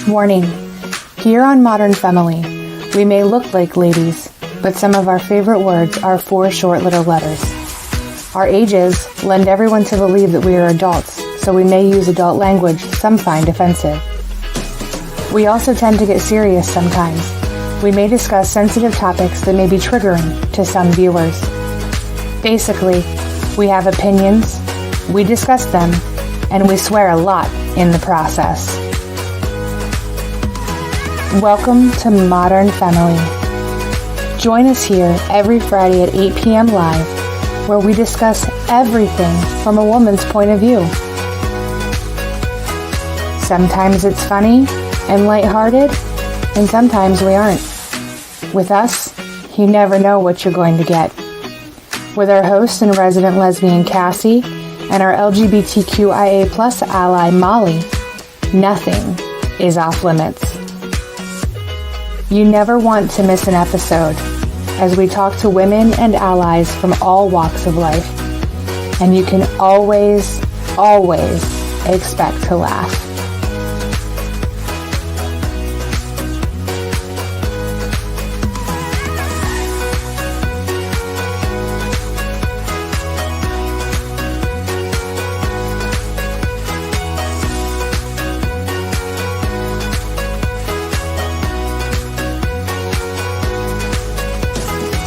Warning. Here on Modern Femme-ily, we may look like ladies, but some of our favorite words are 4 short little letters. Our ages lend everyone to believe that we are adults, so we may use adult language some find offensive. We also tend to get serious sometimes. We may discuss sensitive topics that may be triggering to some viewers. Basically, we have opinions, we discuss them, and we swear a lot in the process. Welcome to Modern Femme-ily. Join us here every Friday at 8 p.m. live, where we discuss everything from a woman's point of view. Sometimes it's funny and lighthearted, and sometimes we aren't. With us, you never know what you're going to get. With our host and resident lesbian Cassie, and our LGBTQIA+ ally Molly, nothing is off limits. You never want to miss an episode, as we talk to women and allies from all walks of life, and you can always expect to laugh.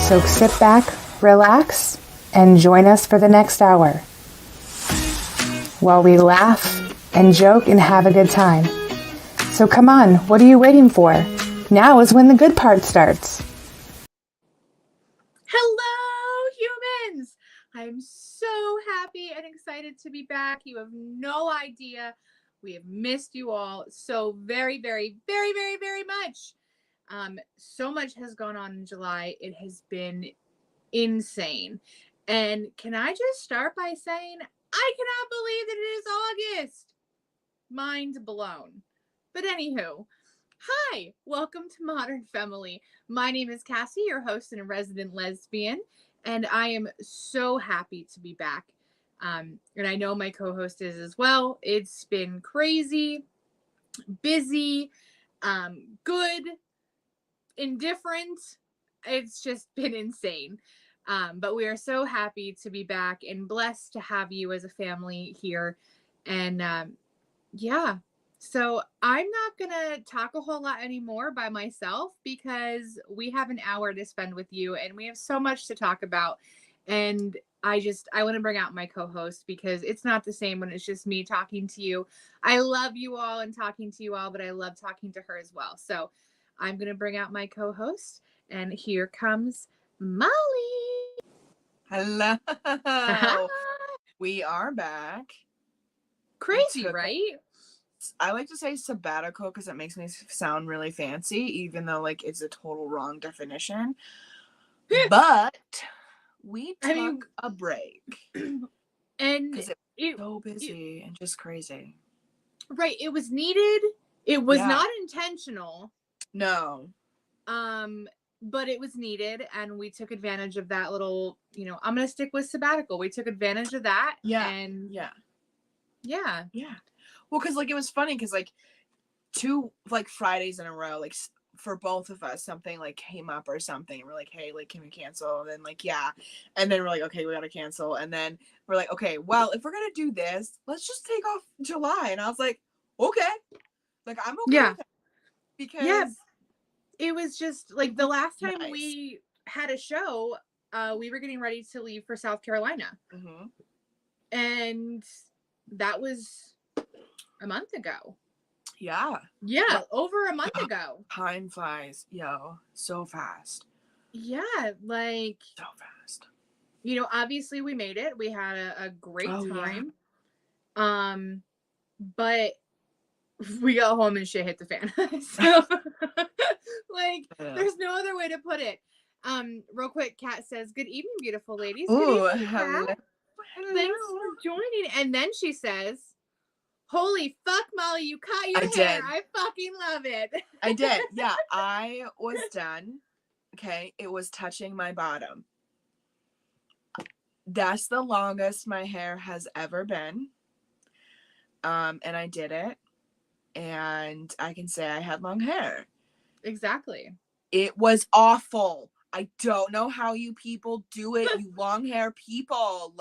So sit back, relax, and join us for the next hour, while we laugh and joke and have a good time. So come on, what are you waiting for? Now is when the good part starts. Hello, humans! I'm so happy and excited to be back. You have no idea. We have missed you all so very, very, very, very, very much. So much has gone on in July. It has been insane. And can I just start by saying, I cannot believe that it is August. Mind blown. But anywho, hi, welcome to Modern Femme-ily. My name is Cassie, your host and a resident lesbian, and I am so happy to be back. And I know my co-host is as well. It's been crazy, busy, good, indifferent. It's just been insane. But we are so happy to be back and blessed to have you as a family here. And yeah, so I'm not going to talk a whole lot anymore by myself because we have an hour to spend with you and we have so much to talk about. And I want to bring out my co-host because it's not the same when it's just me talking to you. I love you all and talking to you all, but I love talking to her as well. So I'm going to bring out my co-host, and here comes Molly. Hello. We are back. Crazy, right? I like to say sabbatical because it makes me sound really fancy, even though it's a total wrong definition. But we took a break. And because it was so busy and just crazy. Right. It was needed. It was not intentional. No. But it was needed, and we took advantage of that little, I'm going to stick with sabbatical. We took advantage of that. Yeah. And yeah. Well, because it was funny because 2 Fridays in a row, for both of us, something came up or something. We're like, hey, can we cancel? And then yeah. And then we're like, okay, we got to cancel. And then we're like, okay, well, if we're going to do this, let's just take off July. And I was like, okay. I'm okay with that. Because it was just the last time we had a show, we were getting ready to leave for South Carolina. Mm-hmm. And that was a month ago. Yeah. Yeah, over a month ago. Time flies, so fast. Yeah, so fast. Obviously we made it. We had a great time. Yeah. But we got home and shit hit the fan. So there's no other way to put it. Real quick, Kat says, "Good evening, beautiful ladies." Ooh, good evening, hello. Thanks for joining. And then she says, "Holy fuck, Molly, you cut your hair. Did. I fucking love it." I did. Yeah, I was done. Okay, it was touching my bottom. That's the longest my hair has ever been. And I did it. and I can say I had long hair. Exactly. It was awful. I don't know how you people do it, you long hair people.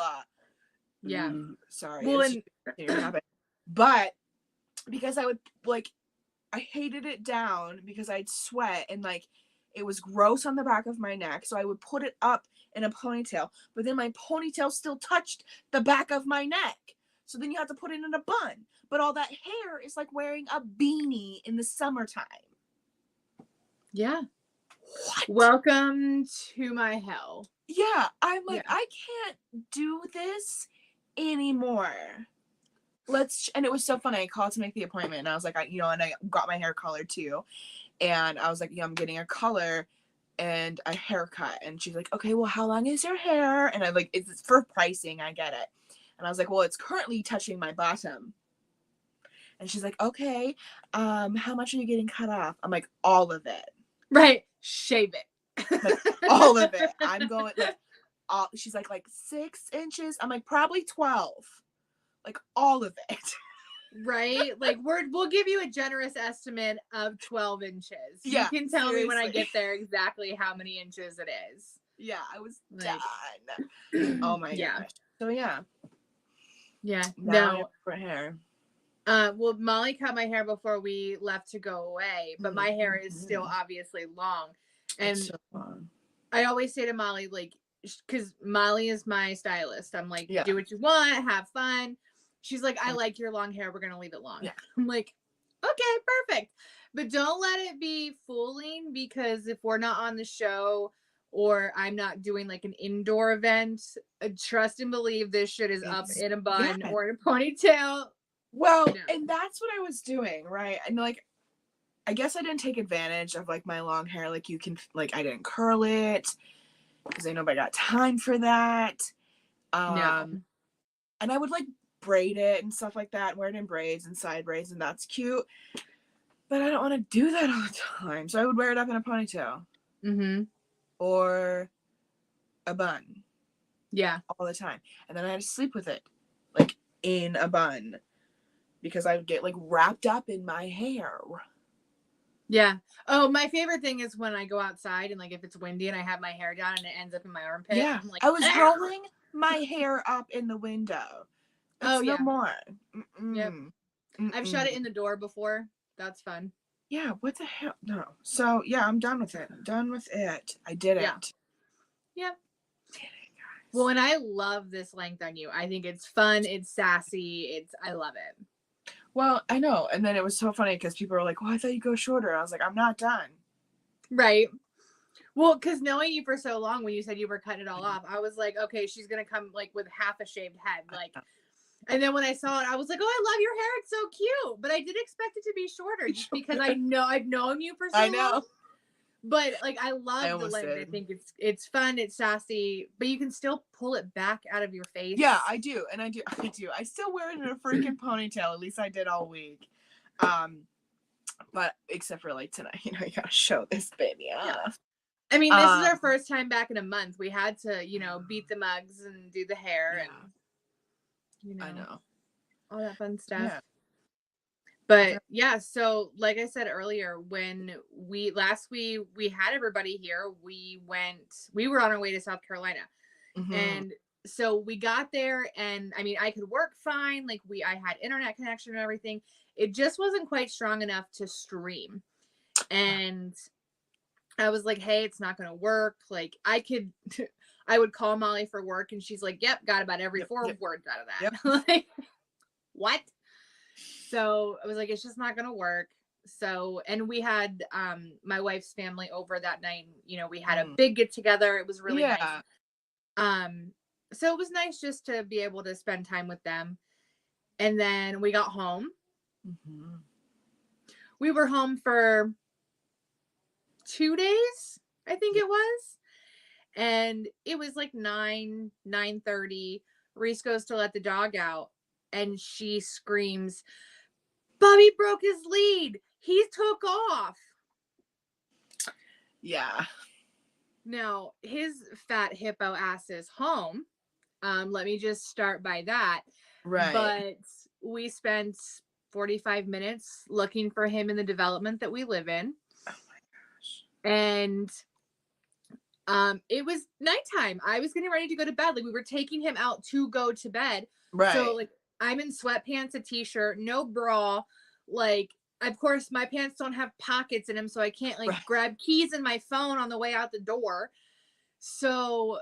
Yeah. Sorry, Well, it's and just continuing to happen. But because I would like, I hated it down because I'd sweat and like it was gross on the back of my neck. So I would put it up in a ponytail, but then my ponytail still touched the back of my neck. So then you have to put it in a bun. But all that hair is like wearing a beanie in the summertime. yeah. What? Welcome to my hell. Yeah, I'm like, Yeah. I can't do this anymore. And it was so funny. I called to make the appointment, and I was like, and I got my hair colored too. And I was like, yeah, I'm getting a color and a haircut. And she's like, okay, well, how long is your hair? And I'm like, it's for pricing. I get it. And I was like, well, it's currently touching my bottom. And she's like, okay, how much are you getting cut off? I'm like, all of it. Right. Shave it. Like, all of it. I'm going, like, she's like 6 inches. I'm like, probably 12. Like, all of it. Right? Like we'll give you a generous estimate of 12 inches. Yeah, You can tell me when I seriously. get there exactly how many inches it is. Yeah, I was Like, done. Oh my yeah. gosh. So yeah. Yeah. Now I have No. different hair. Well, Molly cut my hair before we left to go away, but my hair is still obviously long. And It's so long. I always say to Molly, like, because Molly is my stylist. I'm like, Yeah. do what you want, have fun. She's like, I like your long hair. We're going to leave it long. Yeah. I'm like, okay, perfect. But don't let it be fooling, because if we're not on the show or I'm not doing like an indoor event, trust and believe this shit is up in a bun or in a ponytail. Well, and that's what I was doing, right? And like, I guess I didn't take advantage of like my long hair. Like you can, like I didn't curl it because I nobody got time for that. No. And I would like braid it and stuff like that, wear it in braids and side braids, and that's cute. But I don't want to do that all the time. So I would wear it up in a ponytail. Mm-hmm. Or a bun. Yeah. All the time. And then I had to sleep with it, like in a bun. Because I would get like wrapped up in my hair. Yeah. Oh, my favorite thing is when I go outside and like if it's windy and I have my hair down and it ends up in my armpit. Yeah. I'm like, I was rolling my hair up in the window. That's no more. Yep. I've shut it in the door before. That's fun. Yeah, what the hell? No. So yeah, I'm done with it. I'm done with it. I did it. Yeah. Did it, guys. Well, and I love this length on you. I think it's fun. It's sassy. I love it. Well, I know. And then it was so funny because people were like, well, I thought you'd go shorter. I was like, I'm not done. Right. Well, because knowing you for so long, when you said you were cutting it all off, I was like, okay, she's going to come like with half a shaved head. Like, and then when I saw it, I was like, oh, I love your hair. It's so cute. But I did expect it to be shorter just because I've known you for so long. But like, I love the length. I think it's fun. It's sassy, but you can still pull it back out of your face. Yeah, I do. And I do. I still wear it in a freaking ponytail. At least I did all week. But except for like tonight, you gotta show this baby off. Yeah. I mean, this is our first time back in a month. We had to, beat the mugs and do the hair and, I know. all that fun stuff. Yeah. But yeah, so like I said earlier, when we had everybody here, we were on our way to South Carolina. Mm-hmm. And so we got there and I mean, I could work fine. Like I had internet connection and everything. It just wasn't quite strong enough to stream. And I was like, hey, it's not going to work. Like I would call Molly for work and she's like, yep, got about every 4 words out of that. Yep. Like, what? So I was like, it's just not going to work. So, and we had my wife's family over that night. We had a big get together. It was really nice. So it was nice just to be able to spend time with them. And then we got home. Mm-hmm. We were home for 2 days, I think it was. And it was like 9:30. Reese goes to let the dog out and she screams, Bobby broke his lead. He took off. Yeah. Now, his fat hippo ass is home. Let me just start by that. Right. But we spent 45 minutes looking for him in the development that we live in. Oh my gosh. And it was nighttime. I was getting ready to go to bed. Like, we were taking him out to go to bed. Right. So like, I'm in sweatpants, a t-shirt, no bra. Like, of course my pants don't have pockets in them, so I can't like grab keys and my phone on the way out the door. So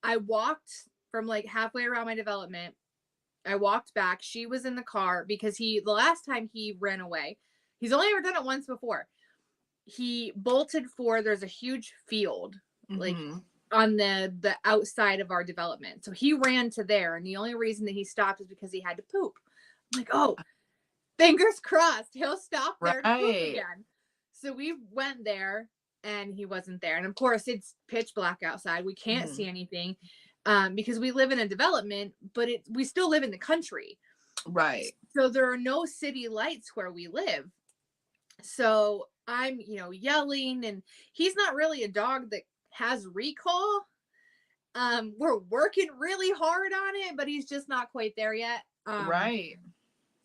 I walked from like halfway around my development. I walked back. She was in the car because the last time he ran away, he's only ever done it once before. He bolted there's a huge field, like on the outside of our development. So he ran to there. And the only reason that he stopped is because he had to poop. I'm like, oh, fingers crossed, he'll stop there to poop again. So we went there and he wasn't there. And of course it's pitch black outside. We can't see anything. Because we live in a development, but we still live in the country. Right. So there are no city lights where we live. So I'm, yelling, and he's not really a dog that has recall. We're working really hard on it, but he's just not quite there yet. Right.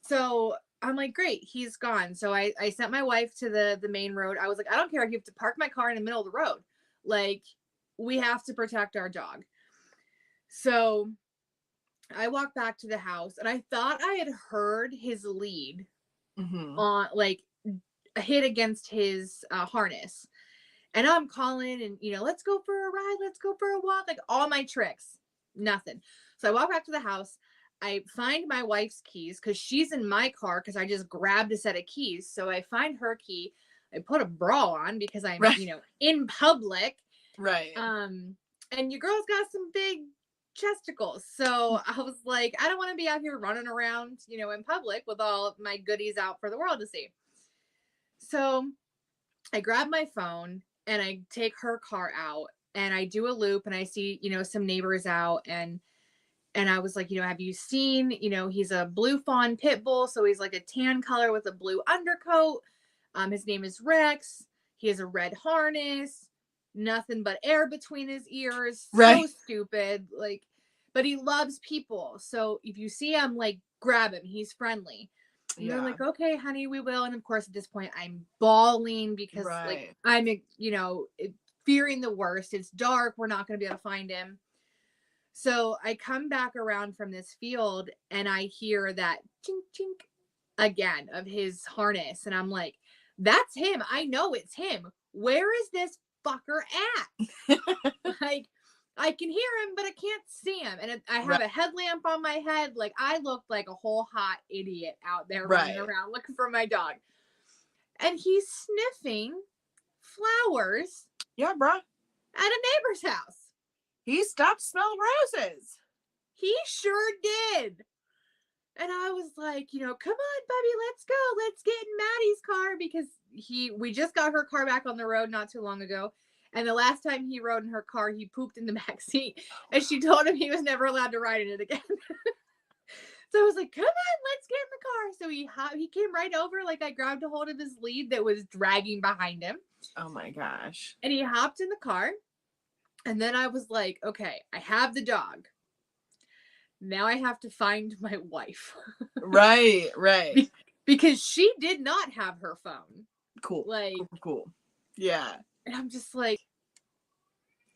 So I'm like, great, he's gone. So I sent my wife to the main road. I was like, I don't care if you have to park my car in the middle of the road. Like, we have to protect our dog. So I walked back to the house, and I thought I had heard his lead on, like, hit against his harness. And I'm calling and, let's go for a ride. Let's go for a walk. Like, all my tricks, nothing. So I walk back to the house. I find my wife's keys because she's in my car because I just grabbed a set of keys. So I find her key. I put a bra on because I'm, in public. Right. And your girl's got some big chesticles. So I was like, I don't want to be out here running around, in public with all my goodies out for the world to see. So I grab my phone and I take her car out and I do a loop and I see, some neighbors out, and I was like, have you seen, he's a blue fawn pit bull. So he's like a tan color with a blue undercoat. His name is Rex. He has a red harness, nothing but air between his ears. Right. So stupid. Like, but he loves people. So if you see him, like, grab him. He's friendly. And they're like, okay, honey, we will. And of course, at this point, I'm bawling because like I'm, fearing the worst. It's dark. We're not going to be able to find him. So I come back around from this field and I hear that chink, chink again of his harness. And I'm like, that's him. I know it's him. Where is this fucker at? Like, I can hear him, but I can't see him. And I have a headlamp on my head. Like, I looked like a whole hot idiot out there running around looking for my dog. And he's sniffing flowers. Yeah, bro. At a neighbor's house. He stopped smelling roses. He sure did. And I was like, come on, Bubby, let's go. Let's get in Maddie's car because we just got her car back on the road not too long ago. And the last time he rode in her car, he pooped in the back seat. And she told him he was never allowed to ride in it again. So I was like, come on, let's get in the car. So he came right over. Like, I grabbed a hold of his lead that was dragging behind him. Oh my gosh. And he hopped in the car. And then I was like, okay, I have the dog. Now I have to find my wife. Right. Because she did not have her phone. Cool. Like, cool. Yeah. And I'm just like,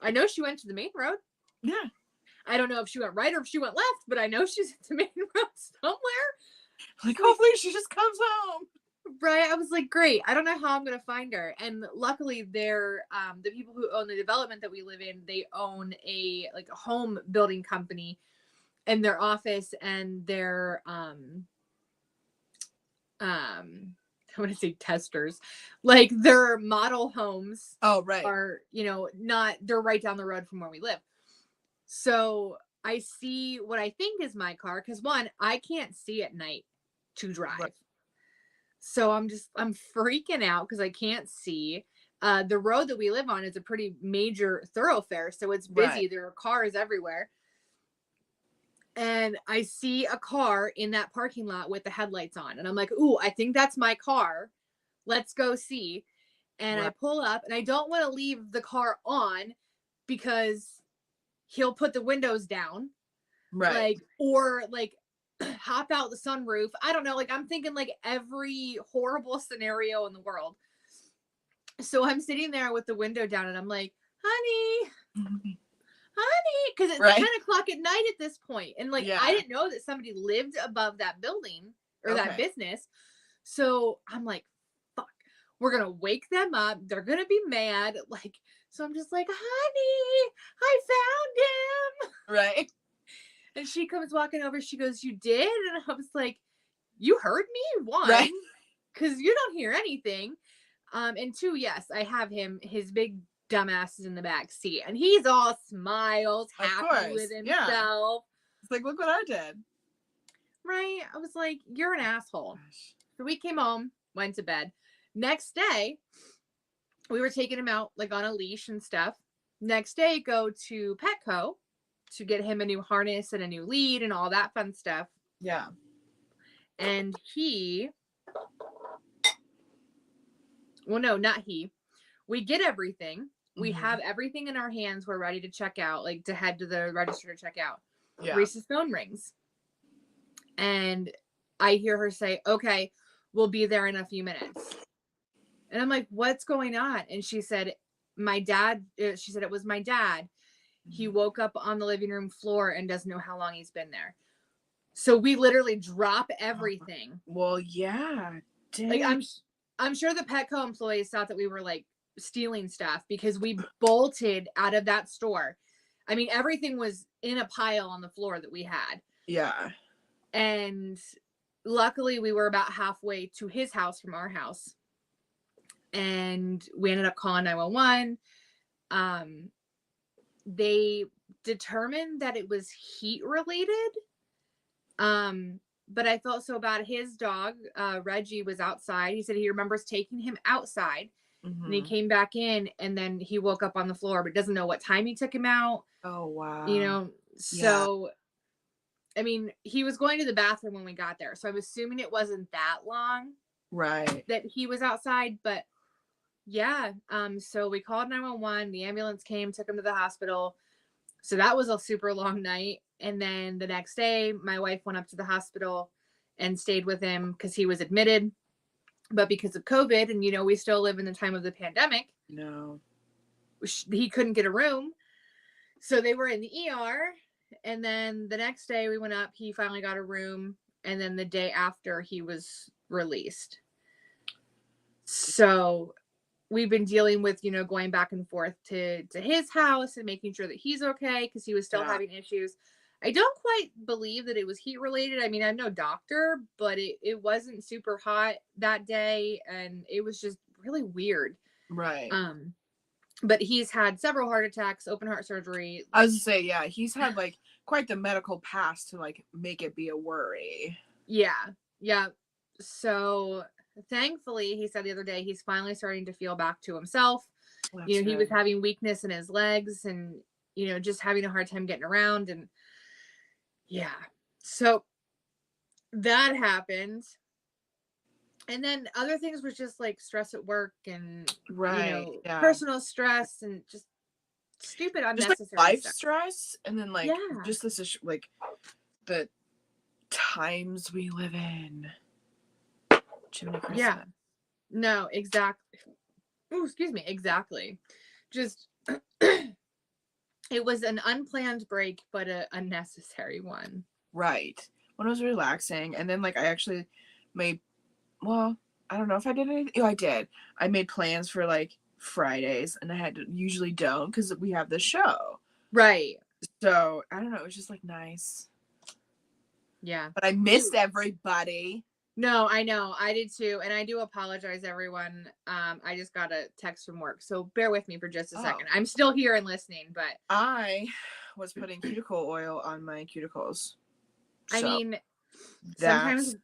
I know she went to the main road. Yeah. I don't know if she went right or if she went left, but I know she's at the main road somewhere. Like, hopefully she just comes home. Right. I was like, great. I don't know how I'm going to find her. And luckily they're, the people who own the development that we live in, they own a home building company, and their office and their, I want to say testers, like their model homes. Oh, right. Are, they're right down the road from where we live. So I see what I think is my car. Cause one, I can't see at night to drive. Right. So I'm freaking out because I can't see. The road that we live on is a pretty major thoroughfare. So it's busy. Right. There are cars everywhere. And I see a car in that parking lot with the headlights on. And I'm like, ooh, I think that's my car. Let's go see. And I pull up, and I don't want to leave the car on because he'll put the windows down. Right. Or hop out the sunroof. I don't know. Like, I'm thinking like every horrible scenario in the world. So I'm sitting there with the window down and I'm like, honey, because it's Right. 10 o'clock at night at this point. And like, Yeah. I didn't know that somebody lived above that building or that Okay. business. So I'm like, fuck, we're going to wake them up. They're going to be mad. Like, so I'm just like, honey, I found him. Right. And she comes walking over. She goes, you did? And I was like, you heard me? One, Right. because you don't hear anything. And two, yes, I have him. His big dumbass is in the back seat, and he's all smiles, Of happy course, with yeah. himself. It's like, look what I did. Right? I was like, you're an asshole. Gosh. So we came home, went to bed. Next day, we were taking him out like on a leash and stuff. Next day, go to Petco to get him a new harness and a new lead and all that fun stuff. Yeah. And he, well, no, not he. We get everything. We have everything in our hands. We're ready to check out, like to head to the register to check out. Yeah. Reese's phone rings. And I hear her say, okay, we'll be there in a few minutes. And I'm like, what's going on? And she said, it was my dad. He woke up on the living room floor and doesn't know how long he's been there. So we literally drop everything. Well, yeah. Dang. Like I'm sure the Petco employees thought that we were like stealing stuff because we bolted out of that store. I mean, everything was in a pile on the floor that we had. Yeah. And luckily we were about halfway to his house from our house. And we ended up calling 911. They determined that it was heat related. But I felt so bad. His dog, Reggie, was outside. He said he remembers taking him outside and he came back in and then he woke up on the floor, but doesn't know what time he took him out. Oh, wow. You know, so, I mean, he was going to the bathroom when we got there. So I'm assuming it wasn't that long. Right. That he was outside, but yeah. So we called 911. The ambulance came, took him to the hospital. So that was a super long night. And then the next day, my wife went up to the hospital and stayed with him because he was admitted. But because of COVID, and, you know, we still live in the time of the pandemic. No. He couldn't get a room. So they were in the ER. And then the next day we went up, he finally got a room. And then the day after, he was released. So we've been dealing with, you know, going back and forth to his house and making sure that he's okay because he was still having issues. I don't quite believe that it was heat related. I mean, I'm no doctor, but it wasn't super hot that day and it was just really weird. Right. But he's had several heart attacks, open heart surgery. I was to say, yeah, he's had like quite the medical past to like make it be a worry. Yeah. Yeah. So thankfully, he said the other day, he's finally starting to feel back to himself. That's you know, he was good. having weakness in his legs and, you know, just having a hard time getting around. And yeah, so that happened. And then other things was just like stress at work and, Right. you know, Yeah. personal stress and just stupid, unnecessary Just like life stuff. stress. And then like, Yeah. just this, like the times we live in. Jiminy Christmas. Yeah. No, exactly. Oh, excuse me. Exactly. Just, it was an unplanned break, but a necessary one. Right. When it was relaxing. And then like I actually made, well, I don't know if I did anything. Oh, I did. I made plans for like Fridays and I had to usually don't because we have the show. Right. So I don't know. It was just like nice. Yeah. But I missed everybody. No, I know. I did too. And I do apologize, everyone. I just got a text from work. So bear with me for just a second. I'm still here and listening, but I was putting cuticle oil on my cuticles. I So mean, that's sometimes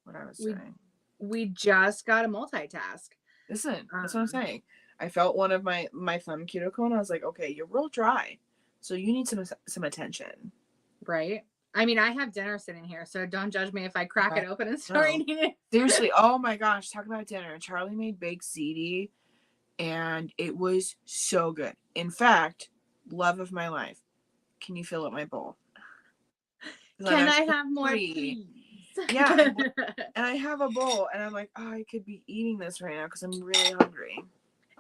what I was saying. we just got to multitask. Listen, that's what I'm saying. I felt one of my thumb cuticle and I was like, okay, you're real dry. So you need some attention. Right. I mean, I have dinner sitting here, so don't judge me if I crack it open and start eating it. Seriously, oh my gosh, talk about dinner. Charlie made baked ziti, and it was so good. In fact, love of my life. Can you fill up my bowl? Can I have more, hungry. please? Yeah, and I have a bowl, and I'm like, oh, I could be eating this right now because I'm really hungry.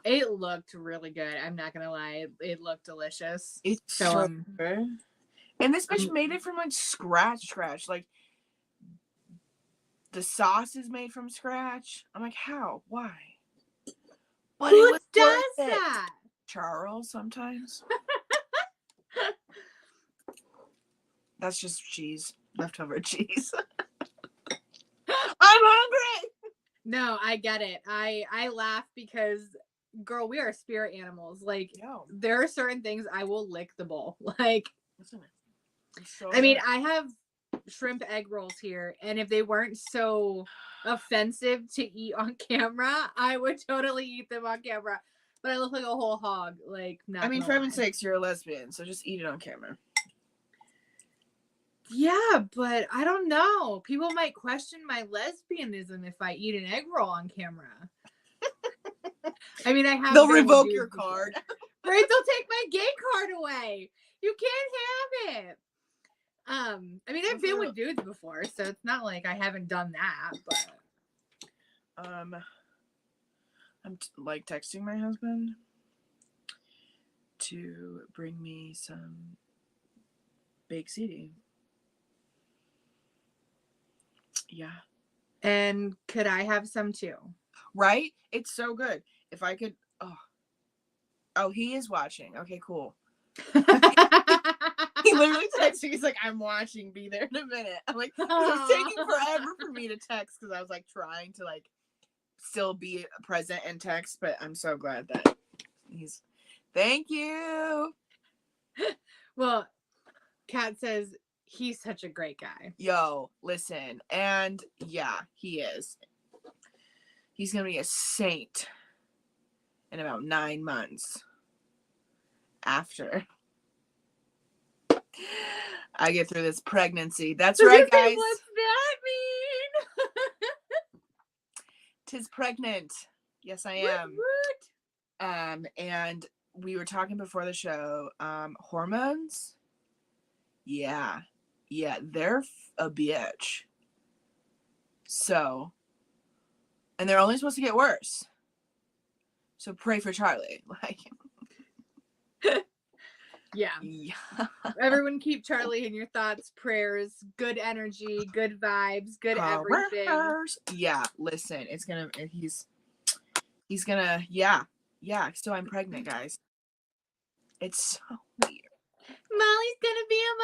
It looked really good. I'm not gonna lie, it looked delicious. It's so good. And this bitch made it from like scratch. Like the sauce is made from scratch. I'm like, how? Why? But who it was does worth that? it. Charles sometimes. That's just cheese, leftover cheese. I'm hungry. No, I get it. I laugh because, girl, we are spirit animals. Like, Yo. there are certain things I will lick the bowl. Like, Listen, so I mean, I have shrimp egg rolls here, and if they weren't so offensive to eat on camera, I would totally eat them on camera. But I look like a whole hog. Like, not. I mean, gonna for heaven's lie. sakes, you're a lesbian, so just eat it on camera. Yeah, but I don't know. People might question my lesbianism if I eat an egg roll on camera. I mean, I have. They'll revoke your card. Right? They'll take my gay card away. You can't have it. I mean, I've been with dudes before, so it's not like I haven't done that. But I'm like texting my husband to bring me some baked ziti. Yeah. and could I have some too? Right? It's so good. If I could. Oh, he is watching. Okay, cool. He literally texted me. He's like, I'm watching. Be there in a minute. I'm like, it was taking forever for me to text because I was like trying to like still be present and text. But I'm so glad that he's. Thank you. Well, Kat says he's such a great guy. Yo, listen, and yeah, he is. He's gonna be a saint in about 9 months after I get through this pregnancy. That's right, guys. What's that mean? 'Tis pregnant. Yes, I am. And we were talking before the show. Hormones. Yeah, they're a bitch. So, and they're only supposed to get worse. So pray for Charlie. Like. Yeah. Everyone keep Charlie in your thoughts, prayers, good energy, good vibes, good everything. Yeah, listen, he's gonna, yeah. So I'm pregnant, guys. It's so weird. Molly's gonna be a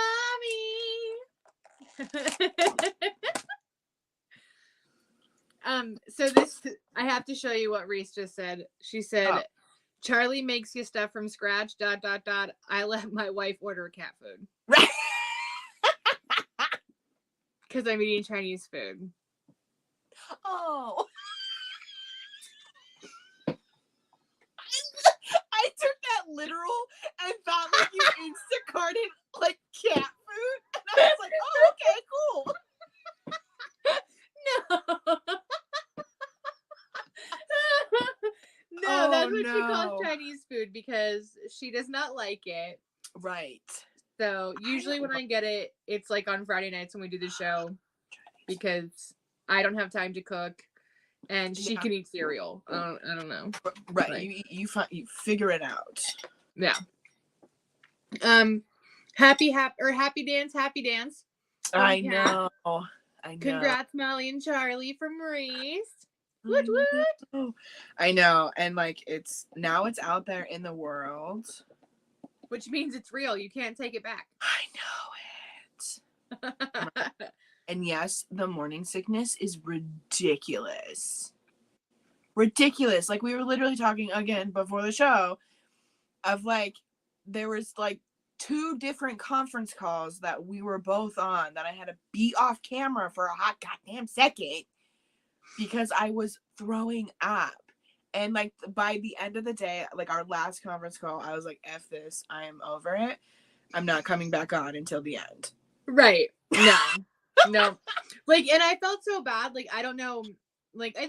mommy. So this, I have to show you what Reese just said. She said, Charlie makes you stuff from scratch, ... I let my wife order cat food. Right. Because I'm eating Chinese food. Oh. I took that literal and thought like you Instacarted like cat food. And I was like, oh, okay, cool. No. No, that's what she calls Chinese food because she does not like it. Right. So usually when I get it, it's like on Friday nights when we do the show because I don't have time to cook and she can eat cereal. I don't know. Right. Like, you figure it out. Yeah. Happy dance. I know. Congrats, Molly and Charlie from Reese. Woot woot. I know, and like it's out there in the world, which means it's real. You can't take it back. I know it. And yes, the morning sickness is ridiculous. Like we were literally talking again before the show of like there was like 2 different conference calls that we were both on that I had to be off camera for a hot goddamn second because I was throwing up. And like by the end of the day, like our last conference call, I was like, F this, I am over it. I'm not coming back on until the end. Right. No. Like, and I felt so bad. Like, I don't know. Like, I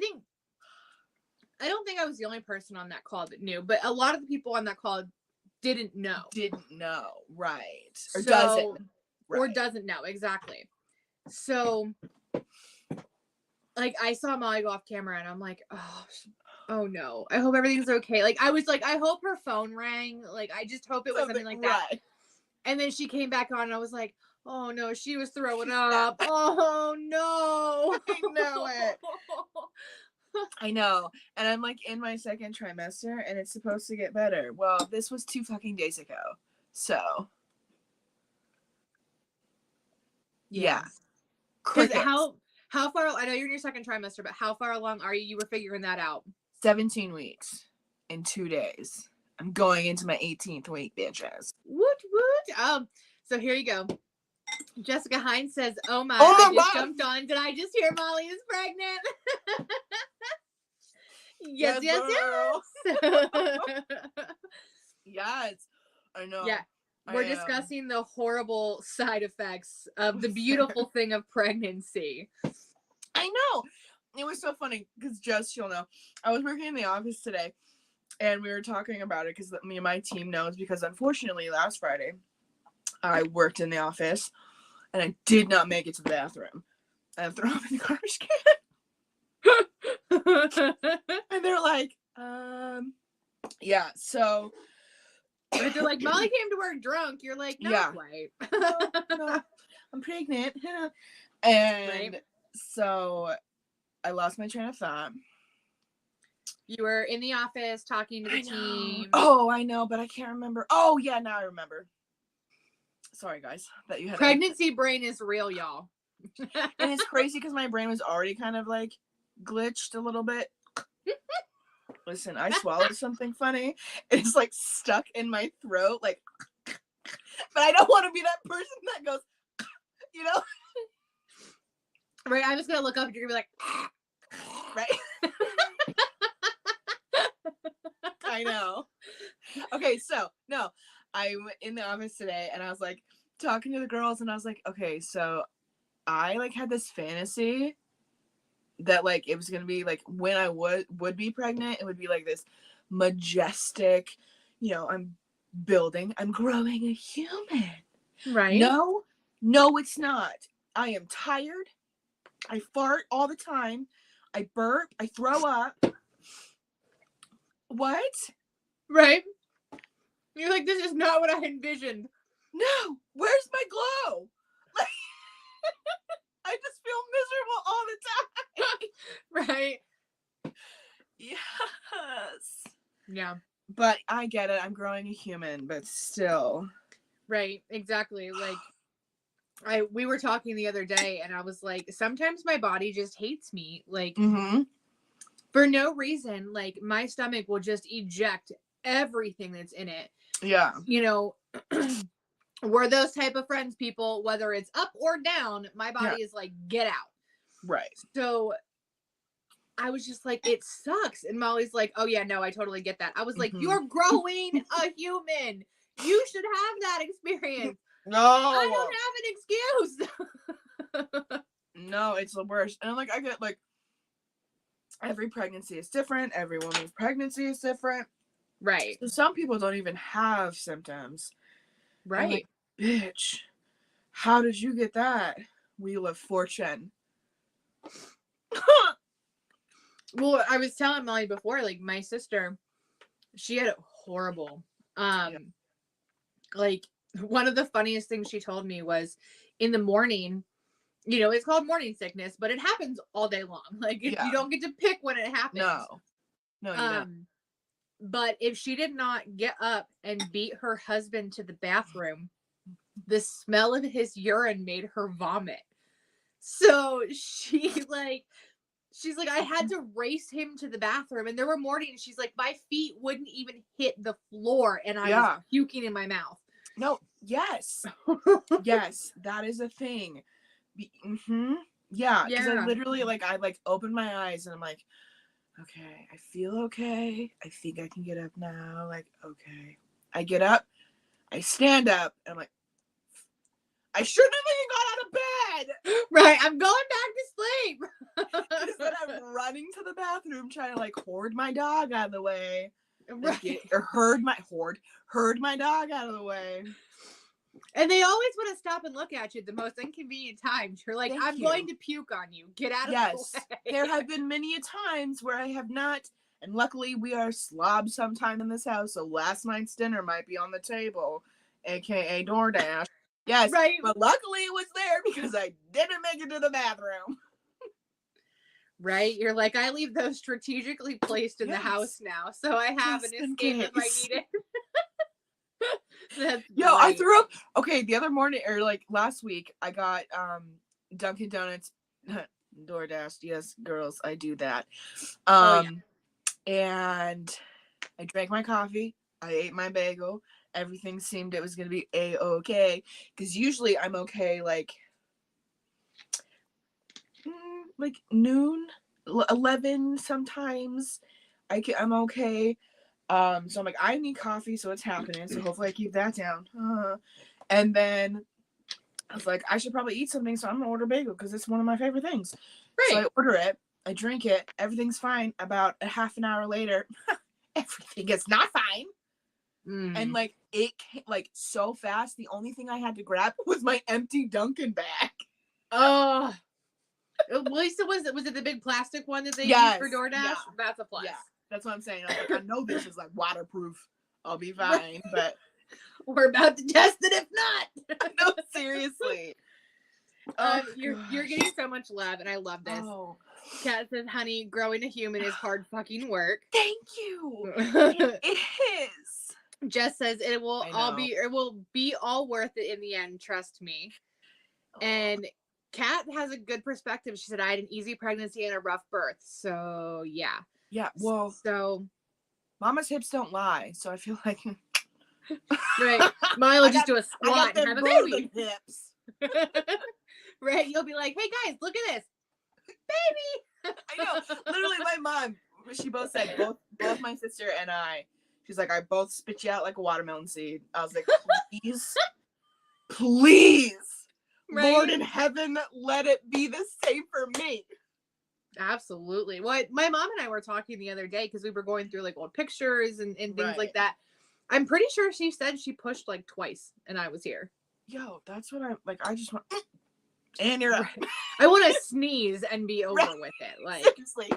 don't think I was the only person on that call that knew, but a lot of the people on that call didn't know. Right. Or so, doesn't. or doesn't know. Exactly. So, like, I saw Molly go off camera and I'm like, oh no, I hope everything's okay. Like, I was like, I hope her phone rang. Like, I just hope it was something like that. Right. And then she came back on and I was like, oh no, she was throwing up. Oh no. I know it. I know. And I'm like in my second trimester and it's supposed to get better. Well, this was 2 fucking days ago. So. Yeah. Because how far, I know you're in your second trimester, but how far along are you? You were figuring that out. 17 weeks in 2 days. I'm going into my 18th week, bitches. Woot woot. So here you go. Jessica Hines says, oh my God. jumped on. Did I just hear Molly is pregnant? yes. Yes. I know. Yeah. We're discussing the horrible side effects of the beautiful thing of pregnancy. I know. It was so funny because just, you'll know, I was working in the office today and we were talking about it because me and my team knows because unfortunately last Friday I worked in the office and I did not make it to the bathroom. I threw up in the garbage can. And they're like, yeah, so. But if they're like, Molly came to work drunk, you're like, not quite. No, I'm pregnant. And right? So I lost my train of thought. You were in the office talking to the team. Oh, I know, but I can't remember. Oh, yeah, now I remember. Sorry, guys, that you had pregnancy brain is real, y'all. And it's crazy because my brain was already kind of like glitched a little bit. Listen, I swallowed something funny. It's like stuck in my throat, like. But I don't want to be that person that goes, you know. Right, I'm just gonna look up and you're gonna be like, right. I know. Okay, so no, I'm in the office today and I was like talking to the girls and I was like, okay, so I like had this fantasy that like it was gonna be like when I would be pregnant, it would be like this majestic, you know, I'm growing a human. Right. No, it's not. I am tired. I fart all the time. I burp. I throw up. What? Right? You're like, this is not what I envisioned. No, where's my glow? Like, I just feel miserable all the time. Right? Yes. Yeah. But I get it. I'm growing a human, but still. Right. Exactly. Like, we were talking the other day and I was like, sometimes my body just hates me. Like, for no reason, like my stomach will just eject everything that's in it. Yeah. You know, we're those type of friends, people, whether it's up or down, my body is like, get out. Right. So I was just like, it sucks. And Molly's like, oh yeah, no, I totally get that. I was like, you're growing a human. You should have that experience. No. I don't have an excuse. No, it's the worst. And like, I get like, every pregnancy is different. Every woman's pregnancy is different. Right. So some people don't even have symptoms. Right. Like, bitch, how did you get that? Wheel of Fortune. Well, I was telling Molly before, like my sister, she had it horrible. Like one of the funniest things she told me was in the morning, you know, it's called morning sickness, but it happens all day long. Like you don't get to pick when it happens. No, you don't. But if she did not get up and beat her husband to the bathroom, the smell of his urine made her vomit. So she's like, I had to race him to the bathroom. And there were mornings, she's like, my feet wouldn't even hit the floor. And I was puking in my mouth. No, yes. Yes, that is a thing. Yeah, because I literally, like, I, like, opened my eyes and I'm like, okay, I feel okay. I think I can get up now. Like, okay. I get up. I stand up. And I'm like, I shouldn't have even got out of bed. Right. I'm going back to sleep. Instead, I'm running to the bathroom trying to, like, hoard my dog out of the way. Right. Herd my dog out of the way. And they always want to stop and look at you at the most inconvenient times. You're like, Thank I'm you. going to puke on you. Get out of the way. There have been many a times where I have not, and luckily we are slobs sometime in this house, so last night's dinner might be on the table, aka DoorDash. Yes, Right. but luckily it was there because I didn't make it to the bathroom. Right? You're like, I leave those strategically placed in the house now, so I have an escape if I need it. That's Yo, great. I threw up. Okay, the other morning, or like last week, I got Dunkin' Donuts DoorDash. Yes, girls, I do that. And I drank my coffee. I ate my bagel. Everything seemed it was gonna be a-okay. Because usually I'm okay like noon, 11 sometimes. I'm okay. So I'm like, I need coffee, so it's happening. So hopefully I keep that down. And then I was like, I should probably eat something, so I'm gonna order bagel because it's one of my favorite things. Right. So I order it, I drink it, everything's fine. About a half an hour later, everything is not fine. And like it came, like so fast. The only thing I had to grab was my empty Dunkin' bag. Oh, at least was it the big plastic one that they use for DoorDash? Yeah. That's a plus. Yeah, that's what I'm saying. I know this is like waterproof. I'll be fine, but we're about to test it if not. No, seriously. You're getting so much love, and I love this. Oh. Kat says, honey, growing a human is hard fucking work. Thank you. It is. Jess says it will be all worth it in the end, trust me. Oh. And Kat has a good perspective. She said, I had an easy pregnancy and a rough birth. So yeah. Yeah. Well, so mama's hips don't lie. So I feel like right. Milo just do a squat and have a baby. Hips. Right. You'll be like, hey guys, look at this. Baby. I know. Literally my mom, she both said, both my sister and I, she's like, I both spit you out like a watermelon seed. I was like, please. Right? Lord in heaven, let it be the same for me. Absolutely. Well, my mom and I were talking the other day because we were going through like old pictures and things like that. I'm pretty sure she said she pushed like twice and I was here. Yo, that's what I'm like. I just want, and you're right. I want to sneeze and be over with it. Like, seriously.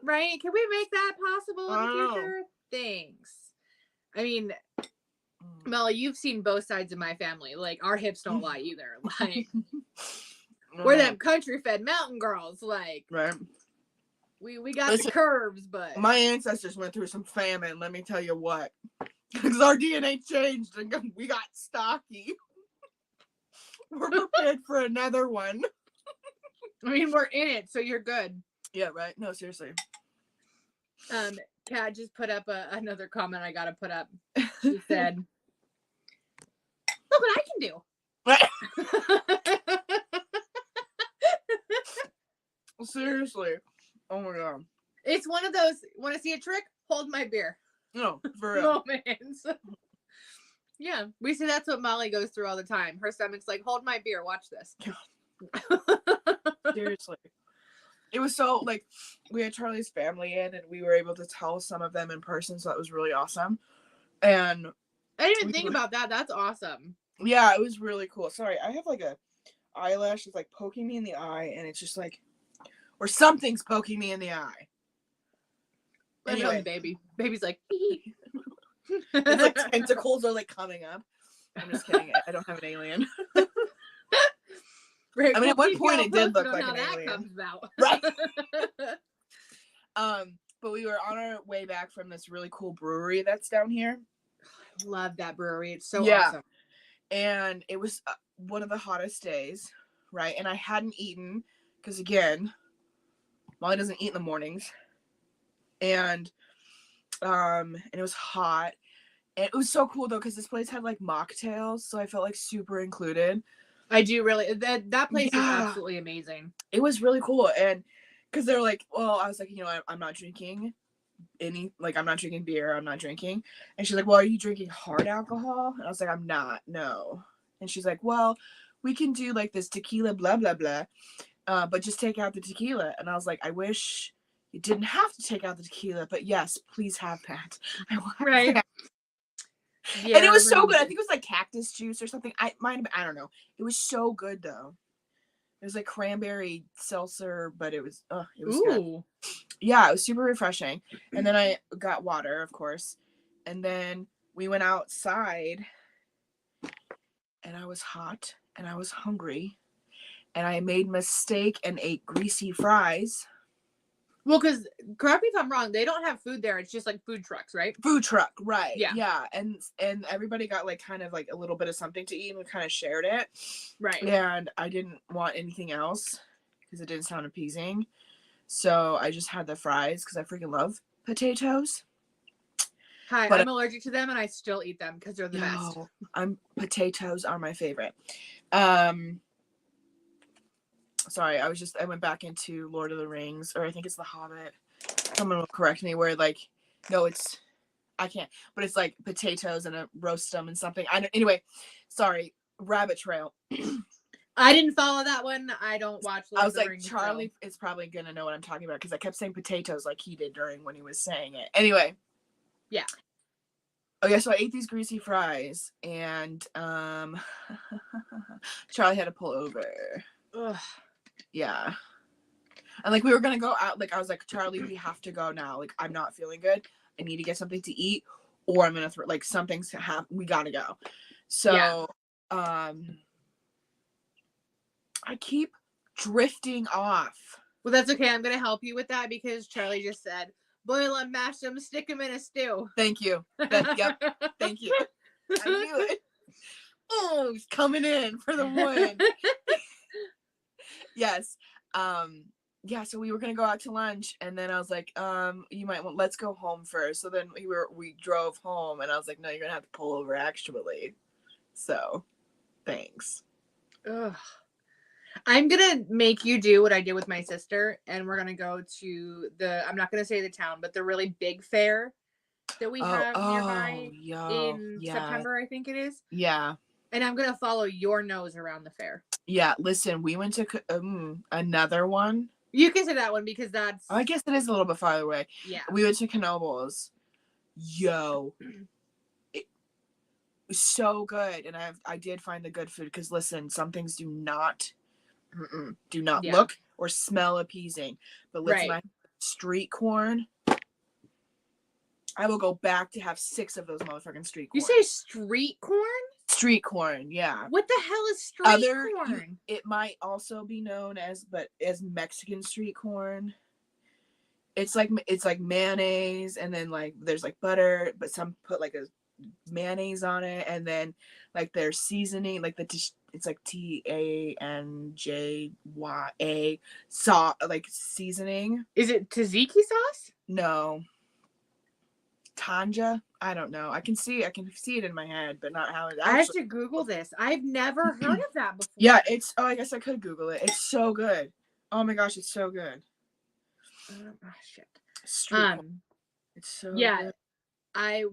Right? Can we make that possible in the future? Thanks. I mean, Melly, you've seen both sides of my family. Like, our hips don't lie either. Like, we're them country fed mountain girls. Like, right. We got the curves, but my ancestors went through some famine. Let me tell you what, because our DNA changed and we got stocky. We're prepared for another one. I mean, we're in it, so you're good. Yeah, right. No, seriously. Kat just put up another comment I gotta put up. She said, look what I can do. Seriously. Oh my god. It's one of those, want to see a trick? Hold my beer. No, for real. Moments. Yeah, we see that's what Molly goes through all the time. Her stomach's like, hold my beer, watch this. Seriously. It was so, like, we had Charlie's family in, and we were able to tell some of them in person, so that was really awesome. And I didn't even think about that. That's awesome. Yeah, it was really cool. Sorry, I have, like, a eyelash that's, like, poking me in the eye, and it's just, like, or something's poking me in the eye. Anyway, baby. Baby's like, it's like tentacles are, like, coming up. I'm just kidding. I don't have an alien. Right, I mean, at one point it did look like an that alien. Comes about. Right. But we were on our way back from this really cool brewery that's down here. Love that brewery. It's so awesome. And it was one of the hottest days, right? And I hadn't eaten because, again, Molly doesn't eat in the mornings. And it was hot. And it was so cool, though, because this place had, like, mocktails, so I felt, like, super included. I do really. That place is absolutely amazing. It was really cool. And because they're like, well, I was like, you know, I'm not drinking I'm not drinking beer. I'm not drinking. And she's like, well, are you drinking hard alcohol? And I was like, I'm not. No. And she's like, well, we can do like this tequila, blah, blah, blah. But just take out the tequila. And I was like, I wish you didn't have to take out the tequila. But yes, please have that. I want that. Yeah, And it was so remember. good. I think it was like cactus juice or something. I don't know. It was so good though. It was like cranberry seltzer, but it was good. Ooh. Yeah, it was super refreshing. And then I got water, of course. And then we went outside and I was hot and I was hungry. And I made a mistake and ate greasy fries. Well, because correct me if I'm wrong, they don't have food there. It's just like food trucks, right? Food truck, right? Yeah. Yeah, and everybody got like kind of like a little bit of something to eat and we kind of shared it. Right. And I didn't want anything else because it didn't sound appeasing. So I just had the fries because I freaking love potatoes. Hi, But I'm allergic to them and I still eat them because they're the best. Potatoes are my favorite. Sorry, I went back into Lord of the Rings, or I think it's The Hobbit. Someone will correct me where like, no, I can't, but it's like potatoes and a roast them and something. Anyway, sorry, rabbit trail. I didn't follow that one. I don't watch Lord I was of the like, Rings. Charlie is probably gonna know what I'm talking about because I kept saying potatoes like he did when he was saying it. Anyway. Yeah. Okay, so I ate these greasy fries and Charlie had to pull over. Ugh. Yeah. And like we were gonna go out, like I was like, Charlie, we have to go now. Like I'm not feeling good. I need to get something to eat, or I'm gonna like something's to happen. We gotta go. So I keep drifting off. Well, that's okay. I'm gonna help you with that because Charlie just said, boil them, mash them, stick them in a stew. Thank you. Yep. Thank you. I knew it. Oh, he's coming in for the win. Yes. Yeah, so we were gonna go out to lunch and then I was like, let's go home first. So then we drove home and I was like, no, you're gonna have to pull over actually. So thanks. Ugh. I'm gonna make you do what I did with my sister, and we're gonna go to I'm not gonna say the town, but the really big fair that we have nearby in September, I think it is. Yeah. And I'm gonna follow your nose around the fair. Yeah, listen, we went to another one. You can say that one because that's. I guess it is a little bit farther away. Yeah. We went to Knoebels. Yo. It was so good. And I did find the good food because listen, some things do not look or smell appeasing. But listen, I street corn. I will go back to have 6 of those motherfucking street corn. You say street corn? Street corn, yeah. What the hell is street corn? It might also be known as Mexican street corn. It's like mayonnaise and then like there's like butter, but some put like a mayonnaise on it and then like their seasoning, like it's like TANJYA sauce, like seasoning. Is it tzatziki sauce? No. Tanja? I don't know. I can see it in my head, but not how it actually. I have to Google this. I've never heard of that before. Yeah, I guess I could Google it. It's so good. Oh my gosh, it's so good. Oh shit. It's so good.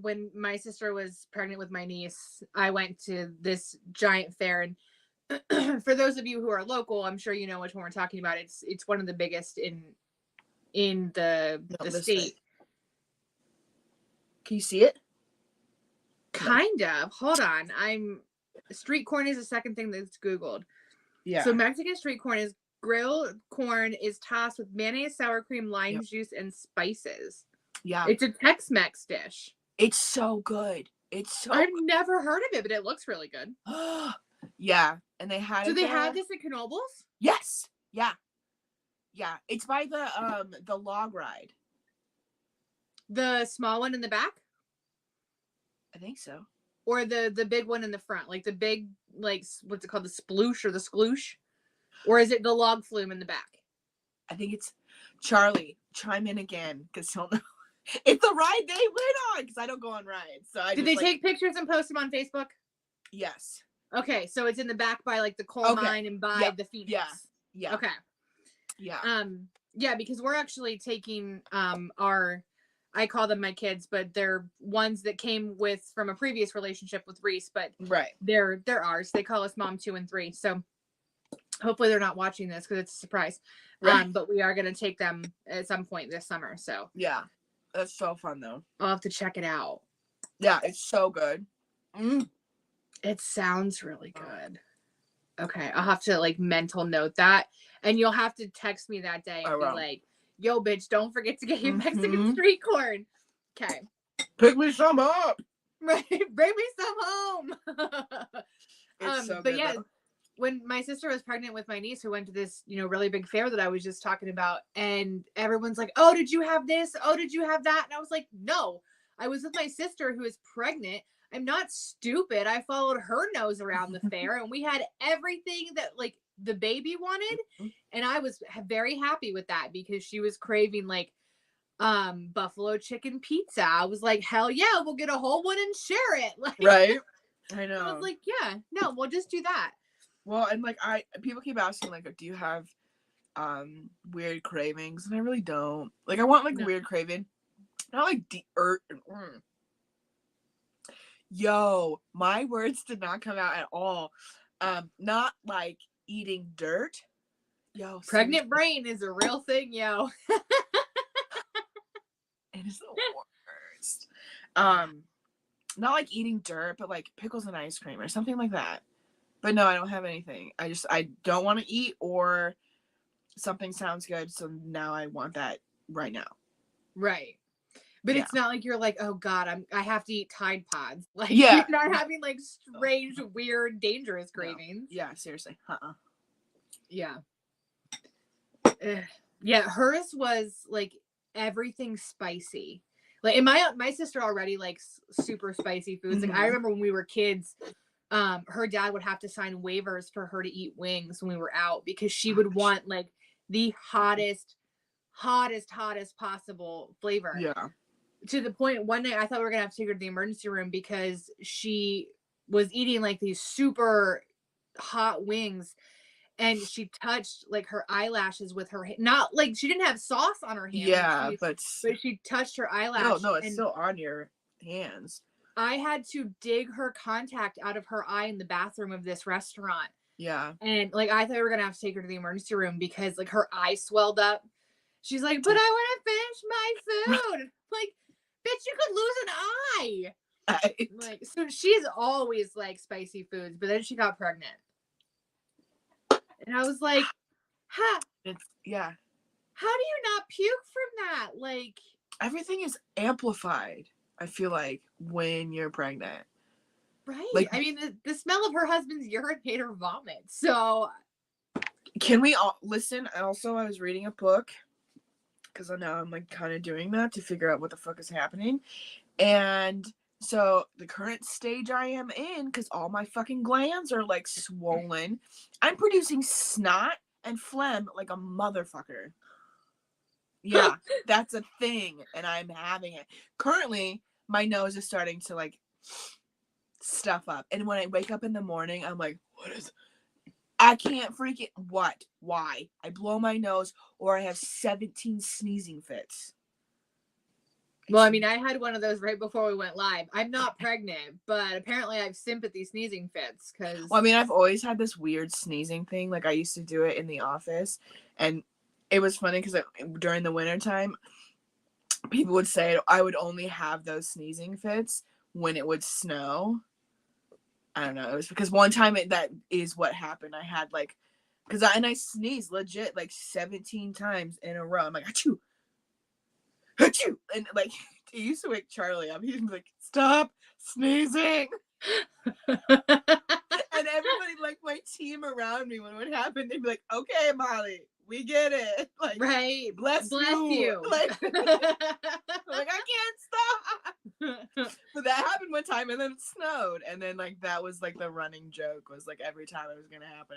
When my sister was pregnant with my niece, I went to this giant fair, and for those of you who are local, I'm sure you know which one we're talking about. It's one of the biggest in the state. Can you see it? Kind of. Hold on. Street corn is the second thing that's Googled. Yeah. So Mexican street corn is grilled corn is tossed with mayonnaise, sour cream, lime juice, and spices. Yeah. It's a Tex-Mex dish. It's so good. I've never heard of it, but it looks really good. Yeah. And they had they have this at Knoebels? Yes. Yeah. Yeah. It's by the log ride. The small one in the back? I think so. Or the big one in the front, like the big, like what's it called, the sploosh or the sploosh? Or is it the log flume in the back? I think it's Charlie. Chime in again because he'll know. It's the ride they went on because I don't go on rides. So did they take pictures and post them on Facebook? Yes. Okay, so it's in the back by like the coal mine and by the Phoenix. Yeah. Yeah. Okay. Yeah. Yeah, because we're actually taking I call them my kids, but they're ones that came from a previous relationship with Reese, but they're ours. They call us Mom 2 and 3. So hopefully they're not watching this because it's a surprise. Right. But we are going to take them at some point this summer. So yeah, that's so fun though. I'll have to check it out. Yeah, it's so good. It sounds really good. Okay, I'll have to like mental note that, and you'll have to text me that day and be like, "Yo, bitch, don't forget to get your Mexican street corn." Okay. Pick me some up. Right, bring me some home. It's so but good, yeah, though. when my sister was pregnant with my niece who went to this, really big fair that I was just talking about, and everyone's like, "Oh, did you have this? Oh, did you have that?" And I was like, "No, I was with my sister who is pregnant. I'm not stupid. I followed her nose around the fair, and we had everything that like the baby wanted, and I was very happy with that because she was craving like buffalo chicken pizza. I was like, hell yeah, we'll get a whole one and share it." Like, right? I know. I was like, yeah, no, we'll just do that. Well, and like people keep asking like, do you have weird cravings? And I really don't. Like, I want like weird craving, not like Yo, my words did not come out at all. Not like eating dirt. Yo, pregnant brain is a real thing, yo. It is the worst. Not like eating dirt, but like pickles and ice cream or something like that. But no, I don't have anything. I don't want to eat, or something sounds good, so now I want that right now. Right. But it's not like you're like, oh God, I have to eat Tide Pods. Like, yeah, you're not having like strange, weird, dangerous cravings. No. Yeah, seriously. Yeah. Yeah, hers was like everything spicy. Like, and my sister already likes super spicy foods. Like, I remember when we were kids, her dad would have to sign waivers for her to eat wings when we were out because she would want like the hottest possible flavor. Yeah. To the point one night I thought we were gonna have to take her to the emergency room because she was eating like these super hot wings and she touched like her eyelashes with her not like she didn't have sauce on her hand. Yeah, but she touched her eyelash. No, it's still on your hands. I had to dig her contact out of her eye in the bathroom of this restaurant. Yeah. And like I thought we were gonna have to take her to the emergency room because like her eye swelled up. She's like, but I want to finish my food. Like, bitch, you could lose an eye. Right. Like, so she's always like spicy foods, but then she got pregnant. And I was like, how do you not puke from that? Like, everything is amplified, I feel like, when you're pregnant. Right. Like, I mean, the smell of her husband's urine made her vomit. So can we all listen? Also, I was reading a book because now I'm like kind of doing that to figure out what the fuck is happening. And so the current stage I am in, because all my fucking glands are like swollen, I'm producing snot and phlegm like a motherfucker. Yeah, that's a thing, and I'm having it. Currently, my nose is starting to like stuff up, and when I wake up in the morning, I'm like, what is it? I can't freaking what? Why? I blow my nose or I have 17 sneezing fits. Well, I mean, I had one of those right before we went live. I'm not pregnant, but apparently I have sympathy sneezing fits because. Well, I mean, I've always had this weird sneezing thing. Like I used to do it in the office, and it was funny because during the wintertime, people would say I would only have those sneezing fits when it would snow. I don't know. It was because one time that is what happened. I had like, I sneezed legit like 17 times in a row. I'm like, achoo, achoo, and like it used to wake Charlie up. He was like, stop sneezing. And everybody, like my team around me, when it would happen, they'd be like, okay, Molly, we get it. Like, right, bless you. Like, like I can't stop. But that happened one time, and then it snowed, and then like that was like the running joke was like every time it was gonna happen,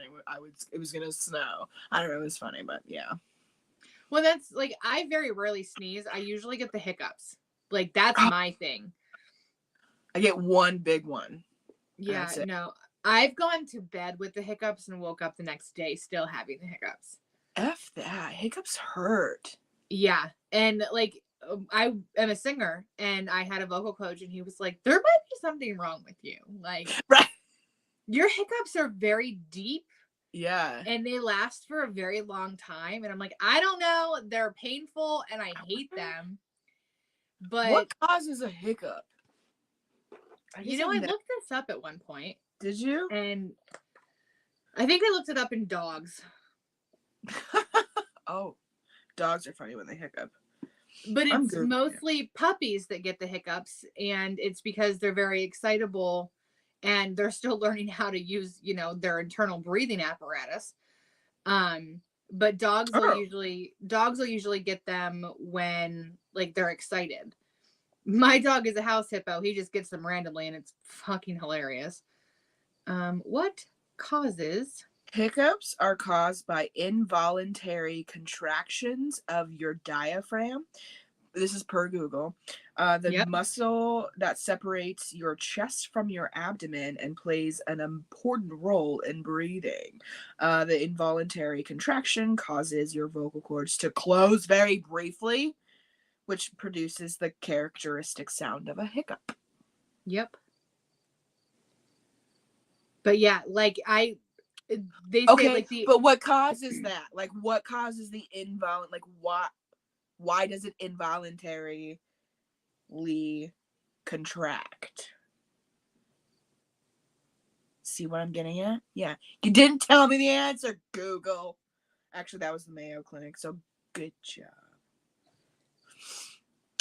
it was gonna snow. I don't know, it was funny, but yeah. Well, that's like I very rarely sneeze. I usually get the hiccups. Like that's my thing. I get one big one. Yeah, no. I've gone to bed with the hiccups and woke up the next day still having the hiccups. F that. Hiccups hurt. Yeah. And like I am a singer and I had a vocal coach and he was like, there might be something wrong with you. Like, right. Your hiccups are very deep. Yeah. And they last for a very long time. And I'm like, I don't know. They're painful and I hate them. But what causes a hiccup? I You guess know, I I've looked this up at one point, Did you? and I think I looked it up in dogs. Oh, dogs are funny when they hiccup. But I'm it's Googling it. mostly puppies that get the hiccups, and it's because they're very excitable and they're still learning how to use, you know, their internal breathing apparatus. But dogs will usually get them when like they're excited. My dog is a house hippo. He just gets them randomly and it's fucking hilarious. What causes Hiccups are caused by involuntary contractions of your diaphragm. This is per Google. The Yep. muscle that separates your chest from your abdomen and plays an important role in breathing. The involuntary contraction causes your vocal cords to close very briefly, which produces the characteristic sound of a hiccup. Yep. But yeah, like they say Okay, like but what causes that? Like, what causes the like, why does it involuntarily contract? See what I'm getting at? Yeah. You didn't tell me the answer, Google. Actually, that was the Mayo Clinic, so good job.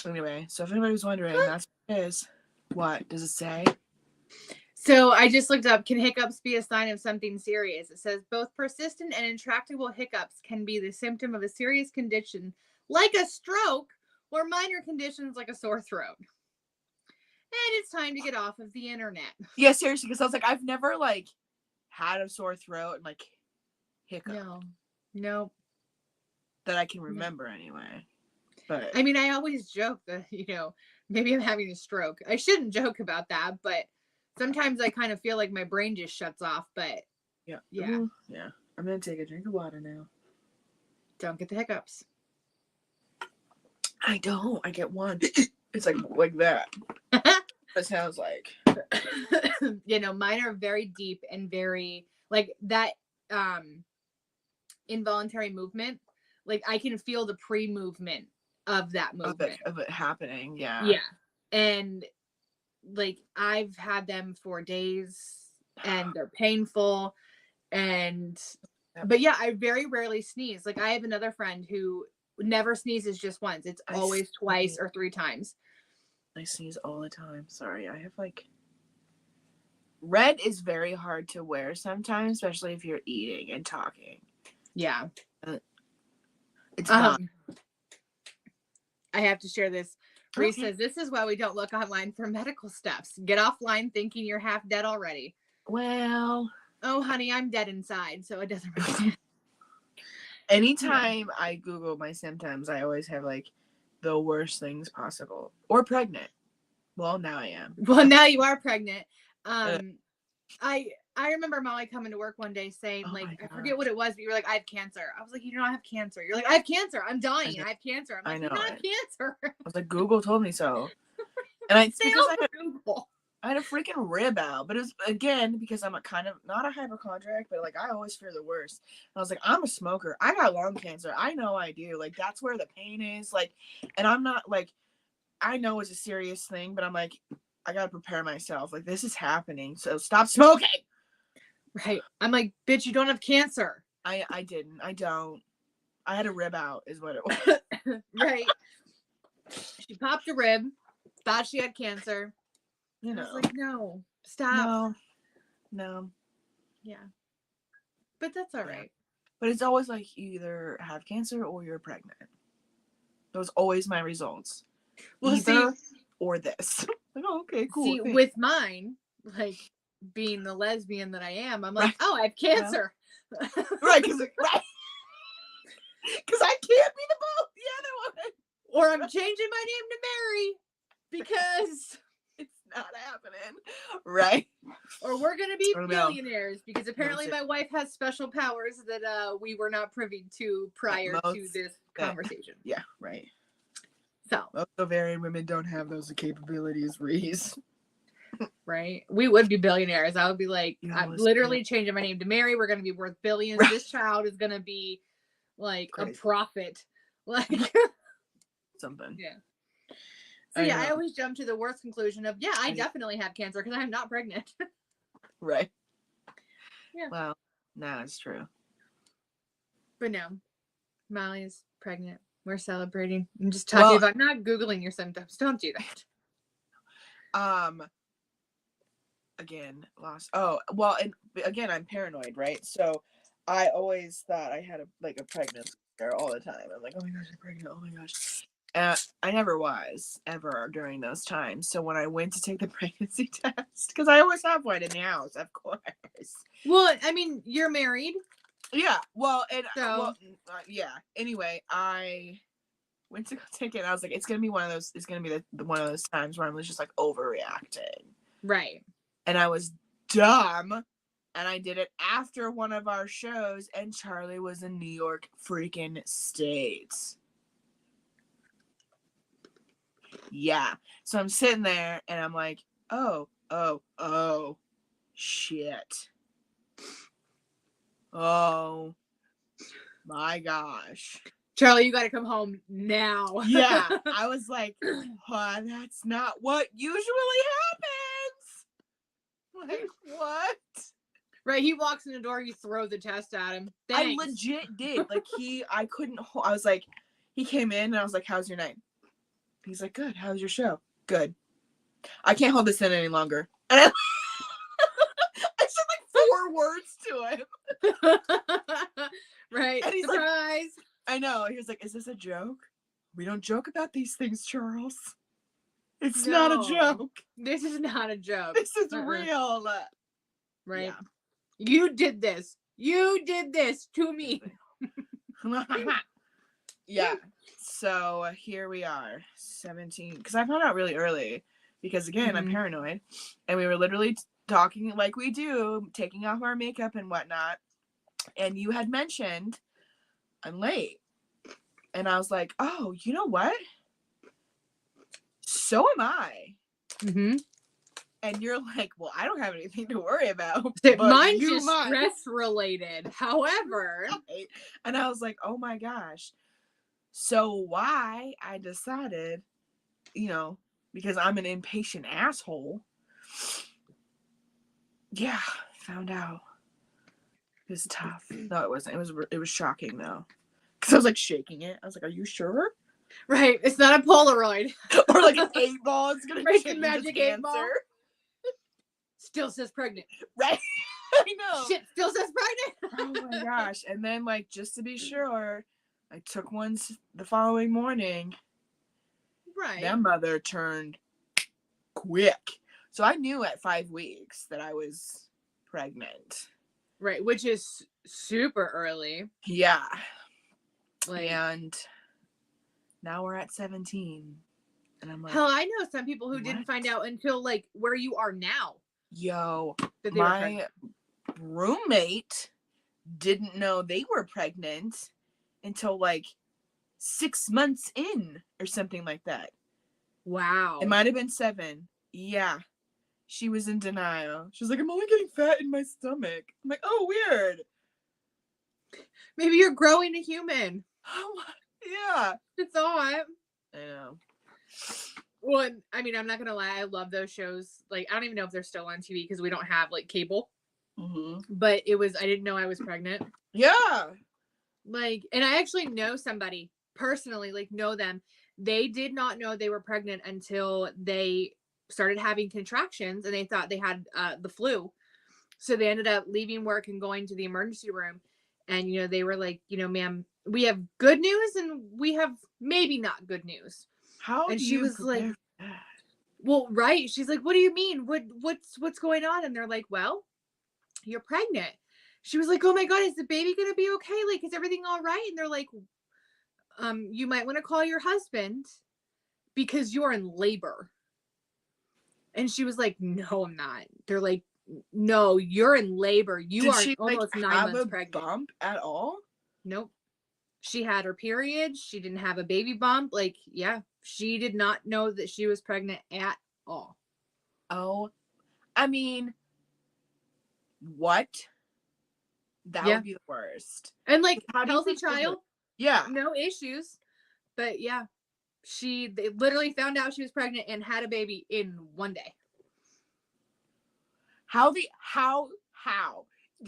Anyway, so if anybody was wondering, that's what it is. What does it say? So I just looked up, can hiccups be a sign of something serious? It says both persistent and intractable hiccups can be the symptom of a serious condition like a stroke or minor conditions like a sore throat. And it's time to get off of the internet. Yeah, seriously, because I was like, I've never like had a sore throat and like hiccup. No. That I can remember anyway. But I mean, I always joke that, you know, maybe I'm having a stroke. I shouldn't joke about that, but sometimes I kind of feel like my brain just shuts off, but yeah. Yeah. Ooh, yeah. I'm going to take a drink of water now. Don't get the hiccups. I don't. I get one. It's like that. That sounds like. You know, mine are very deep and very like that involuntary movement. Like I can feel the pre-movement of that movement. Of it happening, yeah. Yeah. And like I've had them for days and they're painful but yeah, I very rarely sneeze. Like I have another friend who never sneezes just once. It's always twice or 3 times. I sneeze all the time. Sorry. I have like red is very hard to wear sometimes, especially if you're eating and talking. Yeah. It's I have to share this. Reese says, this is why we don't look online for medical stuffs. Get offline thinking you're half dead already. Well. Oh, honey, I'm dead inside, so it doesn't really matter. Anytime I Google my symptoms, I always have like the worst things possible. Or pregnant. Well, now I am. Well, now you are pregnant. I remember Molly coming to work one day saying, like, I forget what it was, but you were like, I have cancer. I was like, you do not have cancer. You're like, I have cancer. I'm dying. I have cancer. I'm like, you don't have cancer. I was like, Google told me so. And I Google. I had a freaking rib out, but it was again because I'm a kind of not a hypochondriac, but like I always fear the worst. And I was like, I'm a smoker. I got lung cancer. I know I do. Like that's where the pain is. Like, and I'm not like, I know it's a serious thing, but I'm like, I gotta prepare myself. Like this is happening, so stop smoking. Right. I'm like, bitch, you don't have cancer. I didn't. I don't. I had a rib out, is what it was. Right. She popped a rib, thought she had cancer. You know. I was like, no, stop. No. Yeah. But that's all right. But it's always like you either have cancer or you're pregnant. Those always my results. Well, either or this. Like, oh, okay, cool. See, with mine, like being the lesbian that I am, I'm like, oh, I have cancer. Yeah. Right, because I can't be the other one. Or I'm changing my name to Mary because it's not happening. Right. Or we're gonna be billionaires because apparently my wife has special powers that we were not privy to prior to this conversation. Yeah, right. So most Bavarian women don't have those capabilities, Reese. Right? We would be billionaires. I would be like, I'm literally changing my name to Mary. We're gonna be worth billions. Right. This child is gonna be like crazy. A prophet. Like something. Yeah. So yeah, I know. always jump to the worst conclusion of, yeah, I definitely have cancer because I'm not pregnant. Right. Yeah. Well, no, it's true. But no, Molly is pregnant. We're celebrating. I'm just talking about not Googling your symptoms. Don't do that. Again, lost. Oh, well, and again, I'm paranoid, right? So I always thought I had a pregnancy scare all the time. I'm like, oh my gosh, I'm pregnant. Oh my gosh. I never was ever during those times. So when I went to take the pregnancy test, because I always have one in the house, of course. Well, I mean, you're married. Yeah. Well, and So yeah. Anyway, I went to go take it. And I was like, it's gonna be one of those. It's gonna be the one of those times where I'm just like overreacting. right. And I was dumb, and I did it after one of our shows, and Charlie was in New York freaking State. Yeah. So I'm sitting there, and I'm like, oh, shit. Oh, my gosh. Charlie, you got to come home now. Yeah. I was like, oh, that's not what usually happens. Like, what? Right, he walks in the door, you throw the test at him. Thanks. I legit did. Like, I couldn't I was like, he came in, and I was like, how's your night? He's like, good. How's your show? Good. I can't hold this in any longer. And I said like 4 words to him. Right. And he's surprise. like, I know. He was like, is this a joke? We don't joke about these things, Charles. It's not a joke. This is not a joke. This is real. Right. Yeah. You did this. You did this to me. Yeah. So here we are, 17. Because I found out really early. Because again, I'm paranoid. And we were literally talking like we do, taking off our makeup and whatnot. And you had mentioned, I'm late. And I was like, oh, you know what? So am I. Mm-hmm. And you're like, well, I don't have anything to worry about. Mine's just stress related. However. Right? And I was like, oh my gosh. So why I decided, because I'm an impatient asshole. Yeah, found out. It was tough. No, it wasn't. It was shocking though. Because I was like shaking it. I was like, are you sure? Right. It's not a Polaroid. Or like an 8 ball. It's going to right, change the magic its 8 ball. answer. Still says pregnant. Right? I know. Shit, still says pregnant. Oh my gosh. And then just to be sure, I took one the following morning. Right. That mother turned quick. So I knew at 5 weeks that I was pregnant. Right, which is super early. Yeah. And now we're at 17. And I'm like, hell, I know some people who didn't find out until where you are now. Yo, my roommate didn't know they were pregnant until 6 months in or something like that. Wow. It might have been 7. Yeah. She was in denial. She was like, I'm only getting fat in my stomach. I'm like, oh, weird. Maybe you're growing a human. Oh, yeah. It's odd. I know. Well, I mean, I'm not going to lie. I love those shows. I don't even know if they're still on TV because we don't have cable. Mm-hmm. But I didn't know I was pregnant. Yeah. And I actually know somebody personally, know them. They did not know they were pregnant until they started having contractions and they thought they had the flu. So they ended up leaving work and going to the emergency room. And, they were like, ma'am, we have good news and we have maybe not good news. How and do she you was prepare like, well, right. She's like, what do you mean? What's going on? And they're like, well, you're pregnant. She was like, oh my God, is the baby going to be okay? Is everything all right? And they're like, you might want to call your husband because you're in labor. And she was like, no, I'm not. They're like, no, you're in labor. You are almost 9 months pregnant. Bump at all? Nope. She had her period. She didn't have a baby bump. Yeah, she did not know that she was pregnant at all. Oh, I mean, what? That would be the worst. And healthy child. Yeah. No issues. But yeah, They literally found out she was pregnant and had a baby in one day. How do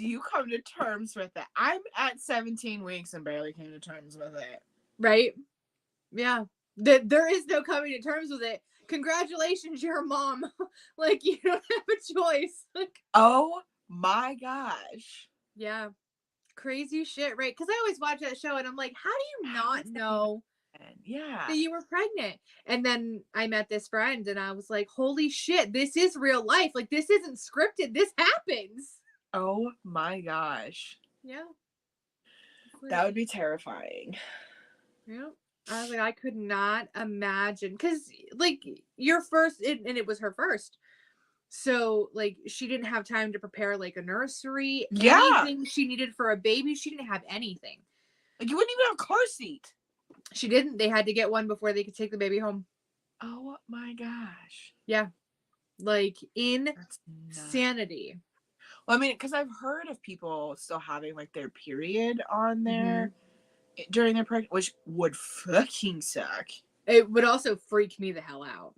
you come to terms with that? I'm at 17 weeks and barely came to terms with it. Right? Yeah. There is no coming to terms with it. Congratulations, you're a mom. Like, you don't have a choice. Like, oh my gosh. yeah. Crazy shit, right? Because I always watch that show and I'm like, how do you not know that you were pregnant? And then I met this friend and I was like, holy shit, this is real life. Like, this isn't scripted. This happens. Oh my gosh. Yeah. That would be terrifying. Yeah. I was like, I could not imagine. Because, like, your first, and it was her first. So, like, she didn't have time to prepare, like, a nursery. Yeah. Anything she needed for a baby. She didn't have anything. Like, you wouldn't even have a car seat. She didn't. They had to get one before they could take the baby home. Oh my gosh. Yeah. Like, insanity. Well, I mean, because I've heard of people still having, like, their period on their, during their pregnancy, which would fucking suck. It would also freak me the hell out.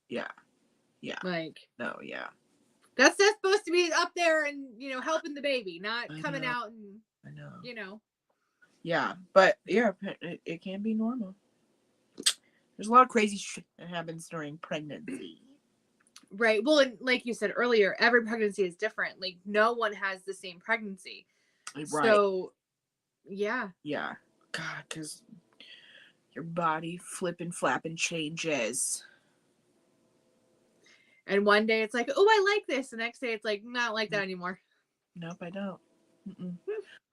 Yeah. Yeah. Like, no, yeah. That's supposed to be up there and, you know, helping the baby, not coming out and, I know. You know. Yeah. But, yeah, it can be normal. There's a lot of crazy shit that happens during pregnancy. Right. Well, and like you said earlier, every pregnancy is different. Like, no one has the same pregnancy. Right. So, yeah. Yeah. God, because your body flapping changes. And one day it's like, oh, I like this. The next day it's like, not like that anymore. Nope, I don't.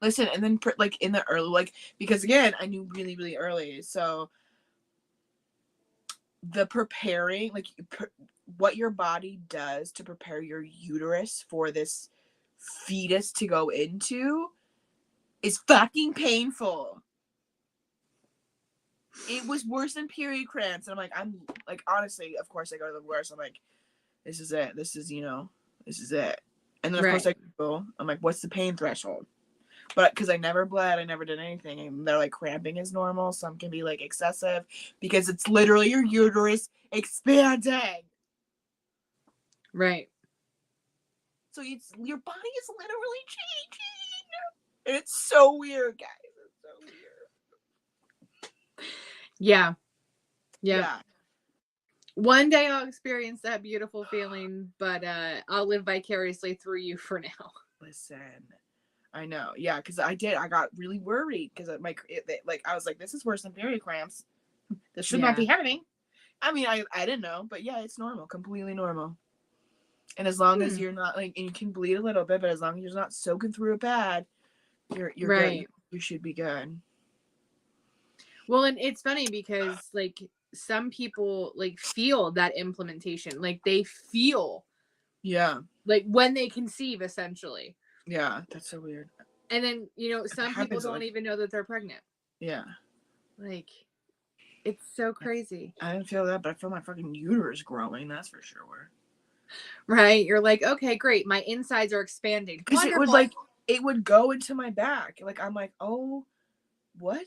Listen, and then like in the early, like, because again, I knew really, really early. So the preparing, like what your body does to prepare your uterus for this fetus to go into is fucking painful. It was worse than period cramps. And I'm like, honestly, of course I go to the worst. I'm like, this is it. This is, this is it. And then of course I go, I'm like, what's the pain threshold? But because I never bled, I never did anything. And they're like, cramping is normal. Some can be like excessive because it's literally your uterus expanding. Right. So your body is literally changing. And it's so weird, guys. It's so weird. Yeah. One day I'll experience that beautiful feeling, but I'll live vicariously through you for now. Listen, I know. Yeah, because I got really worried because I was like, this is worse than period cramps. This should not be happening. I mean, I didn't know, but yeah, it's normal, completely normal. And as long as you're not like, and you can bleed a little bit, but as long as you're not soaking through it bad, you're right. Good. You should be good. Well, and it's funny because like some people like feel that implementation, like they feel, like when they conceive, essentially. Yeah, that's so weird. And then some people don't even know that they're pregnant. Yeah, like it's so crazy. I didn't feel that, but I feel my fucking uterus growing. That's for sure. Right, you're like, okay, great, my insides are expanding. Because it would go into my back. Like I'm like, oh, what?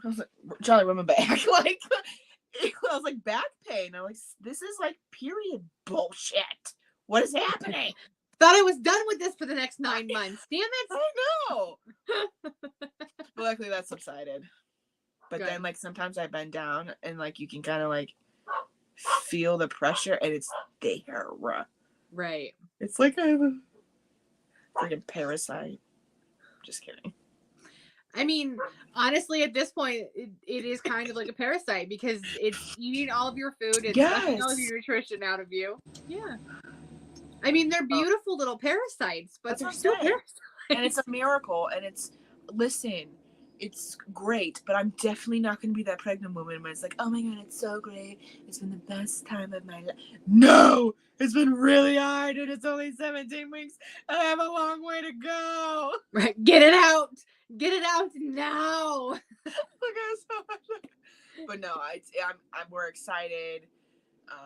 I was like, Charlie, where's my back? Like, I was like, back pain. I'm like, this is like period bullshit. What is happening? Thought I was done with this for the next 9 months. Damn it! I know. But luckily that subsided. But then like sometimes I bend down and like you can kind of like feel the pressure and it's there. Right. It's like I have a freaking parasite. Just kidding. I mean, honestly, at this point, it is kind of like a parasite because it's eating all of your food. It's sucking all of your nutrition out of you. Yeah. I mean, they're beautiful little parasites, but they're still parasites. And it's a miracle. And listen, it's great, but I'm definitely not going to be that pregnant woman where it's like, oh my God, it's so great. It's been the best time of my life. No, it's been really hard and it's only 17 weeks. I have a long way to go. Right. Get it out. Get it out now. But no, we're excited.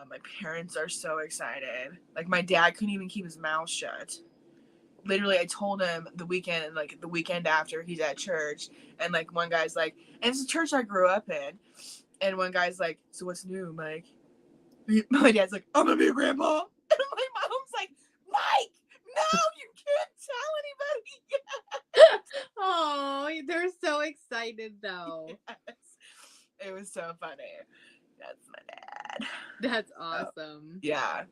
My parents are so excited. Like my dad couldn't even keep his mouth shut. Literally, I told him the weekend after he's at church, and like one guy's like, and it's a church I grew up in, And one guy's like, so what's new, Mike? My dad's like, I'm gonna be a grandpa. And my mom's like, Mike, no, you can't tell anybody. Oh, they're so excited though. Yes. It was so funny. That's my dad. That's awesome. Yeah.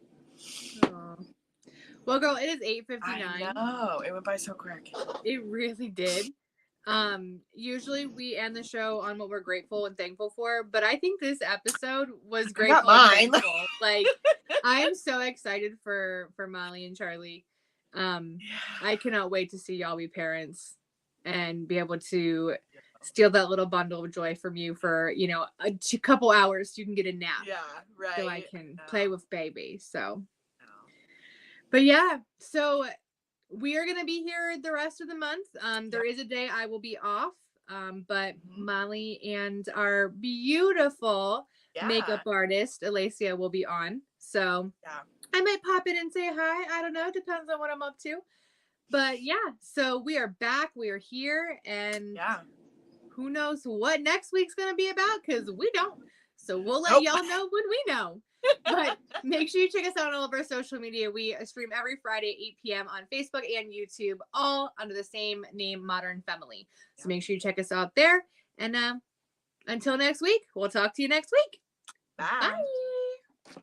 Oh. Well, girl, it is 8:59. I know. It went by so quick. It really did. Usually we end the show on what we're grateful and thankful for, but I think this episode was grateful and thankful. Like, I am so excited for Molly and Charlie. I cannot wait to see y'all be parents and be able to steal that little bundle of joy from you for, you know, a couple hours so you can get a nap. Yeah, right. So I can play with baby. So, but yeah, so we are going to be here the rest of the month. There is a day I will be off, but Molly and our beautiful makeup artist, Alacia, will be on. So I might pop in and say hi. I don't know. Depends on what I'm up to. But yeah, so we are back. We are here. And who knows what next week's going to be about, because we don't. So we'll let y'all know when we know. But make sure you check us out on all of our social media. We stream every Friday at 8 p.m. on Facebook and YouTube, all under the same name, Modern Femme-ily. So make sure you check us out there. And until next week, we'll talk to you next week. Bye. Bye.